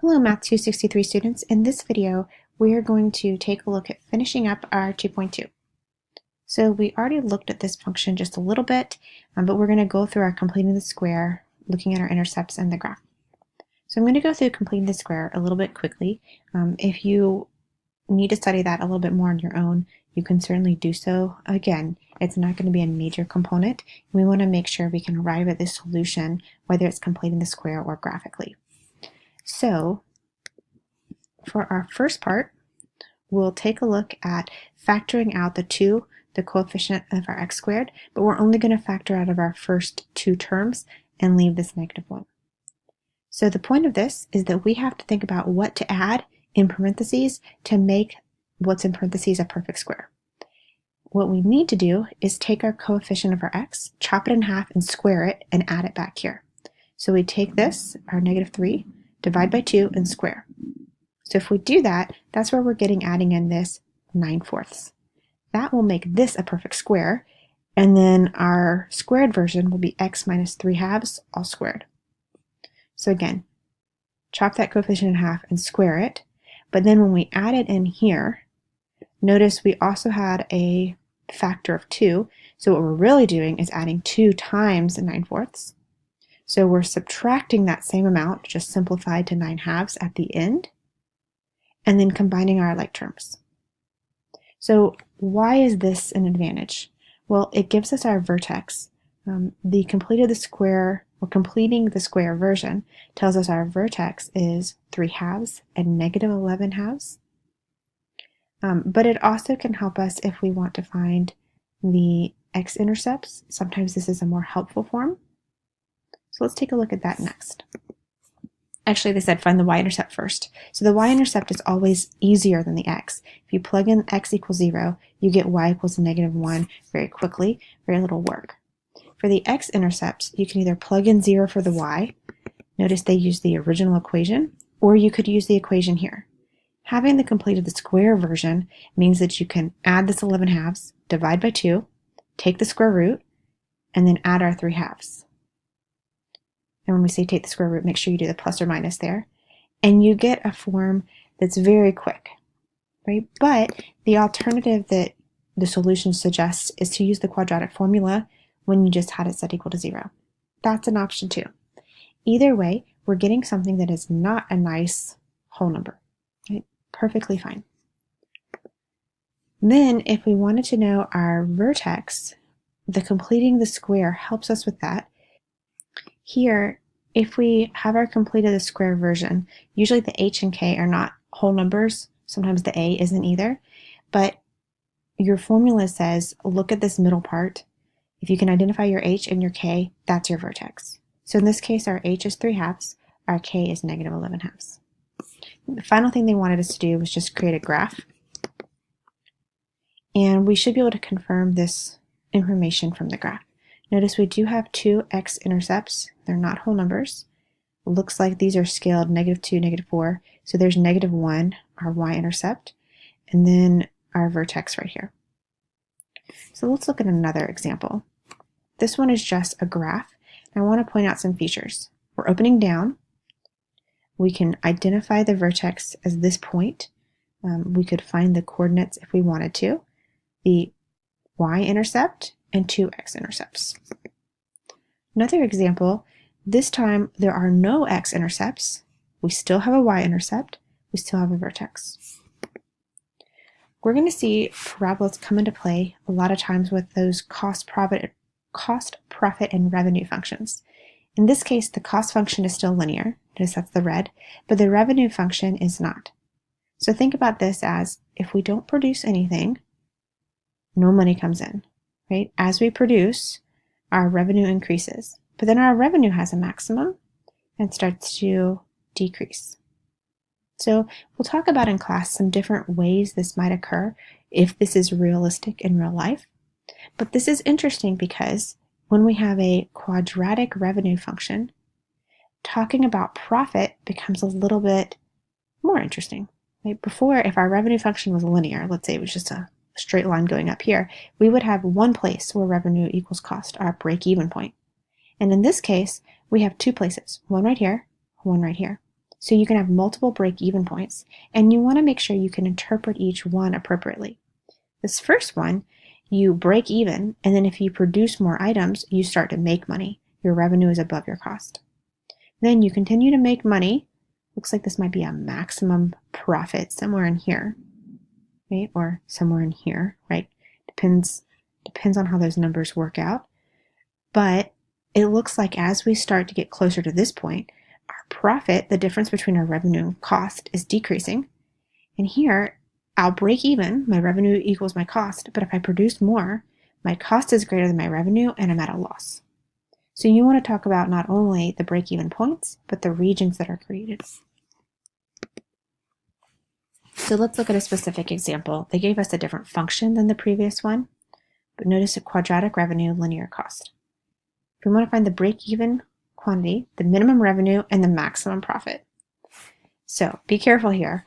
Hello Math 263 students. In this video, we are going to take a look at finishing up our 2.2. So we already looked at this function just a little bit, but we're going to go through our completing the square, looking at our intercepts and the graph. So I'm going to go through completing the square a little bit quickly. If you need to study that a little bit more on your own, you can certainly do so. Again, it's not going to be a major component. We want to make sure we can arrive at this solution, whether it's completing the square or graphically. So for our first part, we'll take a look at factoring out the coefficient of our x squared, but we're only going to factor out of our first two terms and leave this -1. So the point of this is that we have to think about what to add in parentheses to make what's in parentheses a perfect square. What we need to do is take our coefficient of our x, chop it in half and square it and add it back here. So we take this, our -3, divide by 2 and square. So if we do that, that's where we're adding in this 9/4. That will make this a perfect square, and then our squared version will be x minus 3/2 all squared. So again, chop that coefficient in half and square it, but then when we add it in here, notice we also had a factor of 2, so what we're really doing is adding 2 times 9/4. So we're subtracting that same amount, just simplified to 9/2 at the end, and then combining our like terms. So why is this an advantage? Well, it gives us our vertex. The completing the square version tells us our vertex is 3/2 and -11/2. But it also can help us if we want to find the x-intercepts. Sometimes this is a more helpful form. So let's take a look at that next. Actually, they said find the y-intercept first. So the y-intercept is always easier than the x. If you plug in x equals 0, you get y equals -1 very quickly, very little work. For the x-intercepts, you can either plug in 0 for the y, notice they use the original equation, or you could use the equation here. Having the completed the square version means that you can add this 11/2, divide by 2, take the square root, and then add our 3/2. And when we say take the square root, make sure you do the plus or minus there. And you get a form that's very quick, right? But the alternative that the solution suggests is to use the quadratic formula when you just had it set equal to 0. That's an option too. Either way, we're getting something that is not a nice whole number, right? Perfectly fine. Then if we wanted to know our vertex, the completing the square helps us with that. Here, if we have our completed the square version, usually the h and k are not whole numbers. Sometimes the a isn't either. But your formula says, look at this middle part. If you can identify your h and your k, that's your vertex. So in this case, our h is 3/2, our k is -11/2. The final thing they wanted us to do was just create a graph. And we should be able to confirm this information from the graph. Notice we do have 2 x-intercepts. They're not whole numbers. Looks like these are scaled -2, -4. So there's -1, our y-intercept, and then our vertex right here. So let's look at another example. This one is just a graph. And I want to point out some features. We're opening down. We can identify the vertex as this point. We could find the coordinates if we wanted to. The y-intercept and 2 x-intercepts. Another example, this time there are no x-intercepts. We still have a y-intercept. We still have a vertex. We're going to see parabolas come into play a lot of times with those cost, profit, and revenue functions. In this case, the cost function is still linear. Notice that's the red, but the revenue function is not. So think about this as if we don't produce anything, no money comes in. Right? As we produce, our revenue increases, but then our revenue has a maximum and starts to decrease. So we'll talk about in class some different ways this might occur if this is realistic in real life. But this is interesting because when we have a quadratic revenue function, talking about profit becomes a little bit more interesting. Right? Before, if our revenue function was linear, let's say it was just a straight line going up here, we would have one place where revenue equals cost, our break-even point. And in this case, we have 2 places, one right here, one right here. So you can have multiple break-even points, and you want to make sure you can interpret each one appropriately. This first one, you break even, and then if you produce more items, you start to make money. Your revenue is above your cost. Then you continue to make money. Looks like this might be a maximum profit somewhere in here, right? Or somewhere in here, right? Depends on how those numbers work out. But it looks like as we start to get closer to this point, our profit, the difference between our revenue and cost, is decreasing. And here, I'll break even, my revenue equals my cost, but if I produce more, my cost is greater than my revenue and I'm at a loss. So you want to talk about not only the break-even points, but the regions that are created. So let's look at a specific example. They gave us a different function than the previous one, but notice a quadratic revenue, linear cost. We want to find the break-even quantity, the minimum revenue, and the maximum profit. So be careful here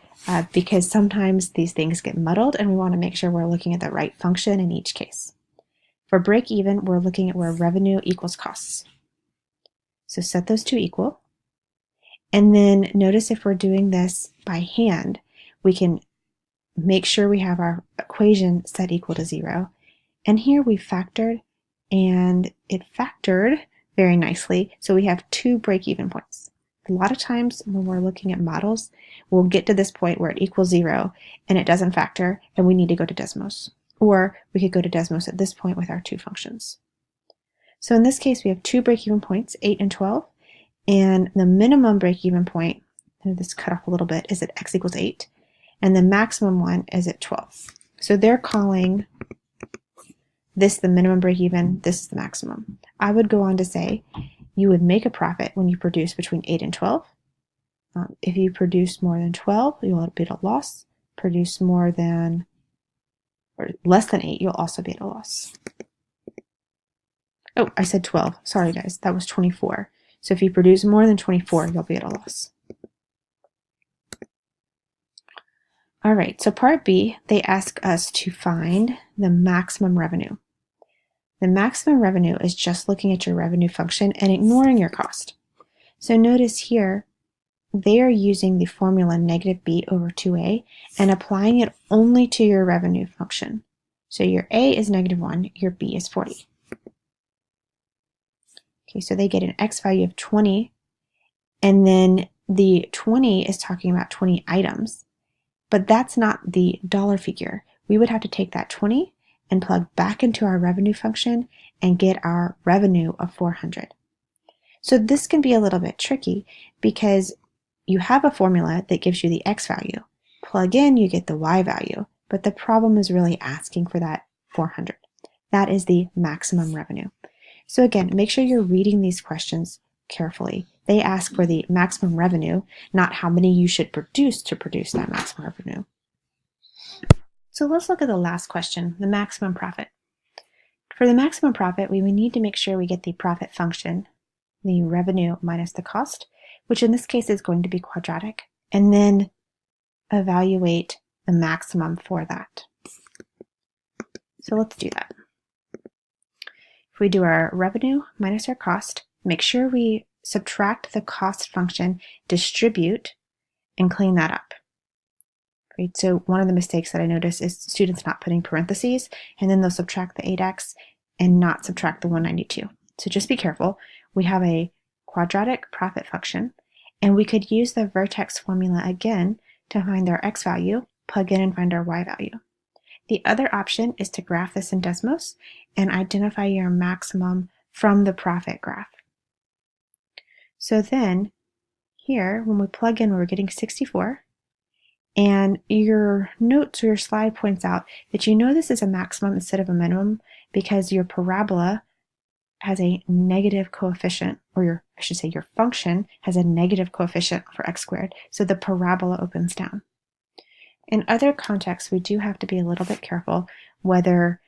because sometimes these things get muddled and we want to make sure we're looking at the right function in each case. For break-even, we're looking at where revenue equals costs. So set those two equal. And then notice if we're doing this by hand, we can make sure we have our equation set equal to 0. And here we factored, and it factored very nicely. So we have 2 break-even points. A lot of times when we're looking at models, we'll get to this point where it equals 0 and it doesn't factor, and we need to go to Desmos. Or we could go to Desmos at this point with our 2 functions. So in this case, we have 2 break-even points, 8 and 12. And the minimum break-even point, and this cut off a little bit, is at x equals 8. And the maximum one is at 12. So they're calling this the minimum break-even, this is the maximum. I would go on to say you would make a profit when you produce between 8 and 12. If you produce more than 12, you'll be at a loss. Produce more than or less than 8, you'll also be at a loss. Oh, I said 12. Sorry, guys. That was 24. So if you produce more than 24, you'll be at a loss. All right, so part B, they ask us to find the maximum revenue. The maximum revenue is just looking at your revenue function and ignoring your cost. So notice here, they are using the formula negative b over 2a and applying it only to your revenue function. So your a is negative 1, your b is 40. Okay, so they get an x value of 20, and then the 20 is talking about 20 items, but that's not the dollar figure. We would have to take that 20 and plug back into our revenue function and get our revenue of 400. So this can be a little bit tricky because you have a formula that gives you the x value. Plug in, you get the y value, but the problem is really asking for that 400. That is the maximum revenue. So again, make sure you're reading these questions carefully. They ask for the maximum revenue, not how many you should produce to produce that maximum revenue. So let's look at the last question, the maximum profit. For the maximum profit, we would need to make sure we get the profit function, the revenue minus the cost, which in this case is going to be quadratic, and then evaluate the maximum for that. So let's do that. If we do our revenue minus our cost, make sure we subtract the cost function, distribute, and clean that up. Right? So one of the mistakes that I notice is students not putting parentheses, and then they'll subtract the 8x and not subtract the 192. So just be careful. We have a quadratic profit function, and we could use the vertex formula again to find our x value, plug in and find our y value. The other option is to graph this in Desmos and identify your maximum from the profit graph. So then here, when we plug in, we're getting 64, and your notes or your slide points out that you know this is a maximum instead of a minimum because your parabola has a negative coefficient, or I should say your function has a negative coefficient for x squared, so the parabola opens down. In other contexts, we do have to be a little bit careful whether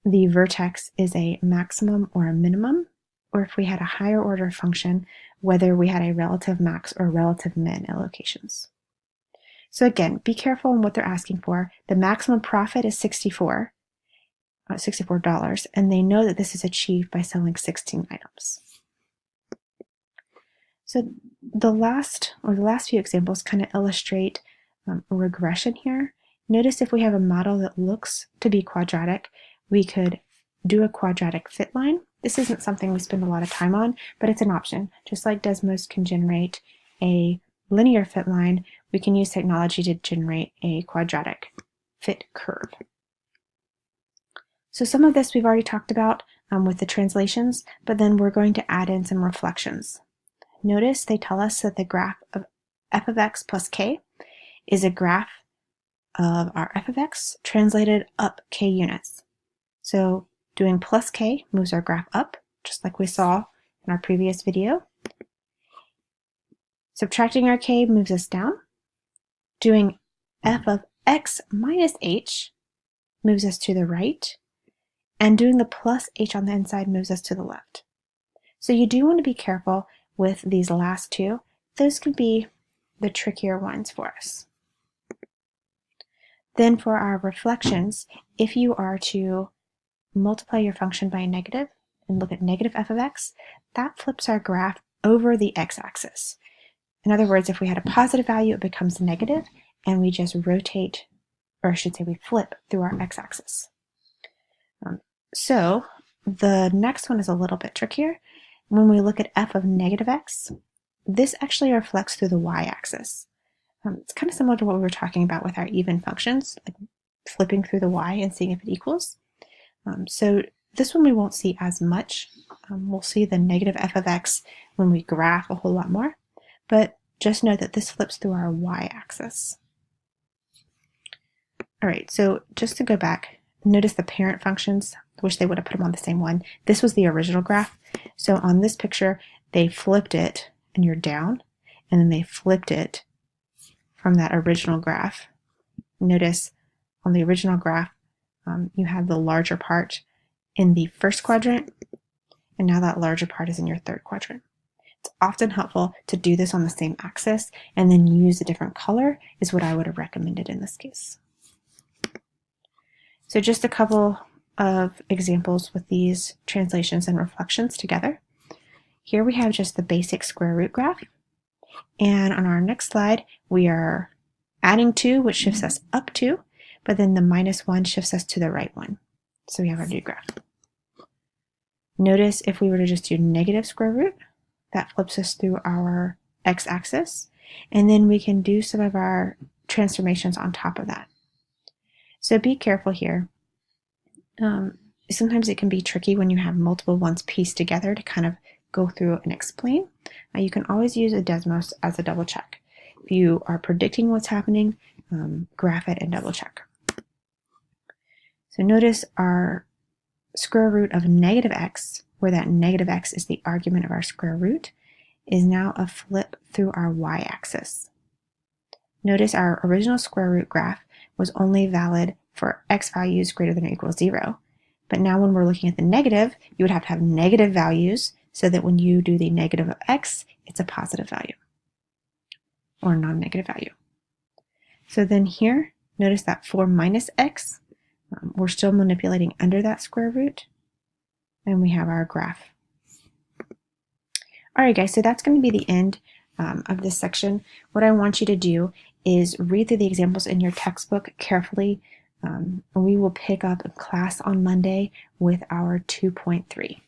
the vertex is a maximum or a minimum, or if we had a higher order function, whether we had a relative max or relative min at locations. So again, be careful in what they're asking for. The maximum profit is $64, and they know that this is achieved by selling 16 items. So the last few examples kind of illustrate a regression here. Notice if we have a model that looks to be quadratic, we could do a quadratic fit line. This isn't something we spend a lot of time on, but it's an option. Just like Desmos can generate a linear fit line, we can use technology to generate a quadratic fit curve. So some of this we've already talked about with the translations, but then we're going to add in some reflections. Notice they tell us that the graph of f of x plus k is a graph of our f of x translated up k units. So doing plus k moves our graph up, just like we saw in our previous video. Subtracting our k moves us down. Doing f of x minus h moves us to the right. And doing the plus h on the inside moves us to the left. So you do want to be careful with these last two. Those could be the trickier ones for us. Then for our reflections, if you are to multiply your function by a negative and look at negative f of x, that flips our graph over the x-axis. In other words, if we had a positive value, it becomes negative, and we just rotate, or I should say we flip through our x-axis. So the next one is a little bit trickier. When we look at f of negative x, this actually reflects through the y-axis. It's kind of similar to what we were talking about with our even functions, like flipping through the y and seeing if it equals. So this one we won't see as much. We'll see the negative f of x when we graph a whole lot more, but just know that this flips through our y-axis. All right, so just to go back, notice the parent functions. I wish they would have put them on the same one. This was the original graph. So on this picture, they flipped it and you're down, and then they flipped it from that original graph. Notice on the original graph, you have the larger part in the first quadrant, and now that larger part is in your third quadrant. It's often helpful to do this on the same axis and then use a different color is what I would have recommended in this case. So just a couple of examples with these translations and reflections together. Here we have just the basic square root graph. And on our next slide, we are adding 2, which shifts us up 2, but then the minus 1 shifts us to the right 1. So we have our new graph. Notice if we were to just do negative square root, that flips us through our x-axis, and then we can do some of our transformations on top of that. So be careful here. Sometimes it can be tricky when you have multiple ones pieced together to kind of go through and explain. You can always use a Desmos as a double check. If you are predicting what's happening, graph it and double check. So notice our square root of negative x, where that negative x is the argument of our square root, is now a flip through our y-axis. Notice our original square root graph was only valid for x values greater than or equal to 0. But now when we're looking at the negative, you would have to have negative values so that when you do the negative of x, it's a positive value or non-negative value. So then here, notice that 4 minus x, we're still manipulating under that square root, and we have our graph. All right, guys, so that's going to be the end of this section. What I want you to do is read through the examples in your textbook carefully. We will pick up a class on Monday with our 2.3.